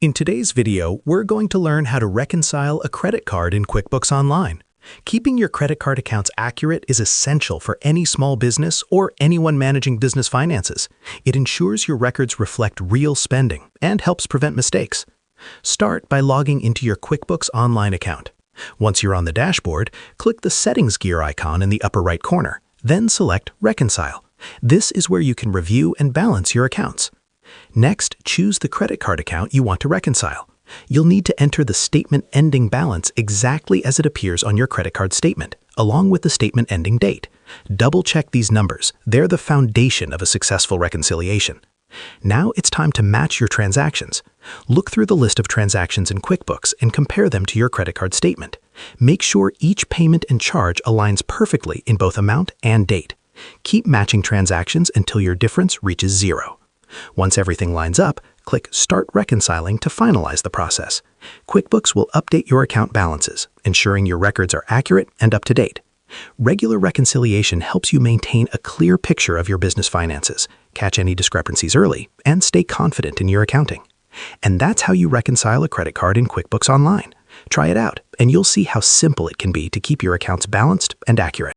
In today's video, we're going to learn how to reconcile a credit card in QuickBooks Online. Keeping your credit card accounts accurate is essential for any small business or anyone managing business finances. It ensures your records reflect real spending and helps prevent mistakes. Start by logging into your QuickBooks Online account. Once you're on the dashboard, click the Settings gear icon in the upper right corner, then select Reconcile. This is where you can review and balance your accounts. Next, choose the credit card account you want to reconcile. You'll need to enter the statement ending balance exactly as it appears on your credit card statement, along with the statement ending date. Double-check these numbers. They're the foundation of a successful reconciliation. Now it's time to match your transactions. Look through the list of transactions in QuickBooks and compare them to your credit card statement. Make sure each payment and charge aligns perfectly in both amount and date. Keep matching transactions until your difference reaches 0. Once everything lines up, click Start Reconciling to finalize the process. QuickBooks will update your account balances, ensuring your records are accurate and up to date. Regular reconciliation helps you maintain a clear picture of your business finances, catch any discrepancies early, and stay confident in your accounting. And that's how you reconcile a credit card in QuickBooks Online. Try it out, and you'll see how simple it can be to keep your accounts balanced and accurate.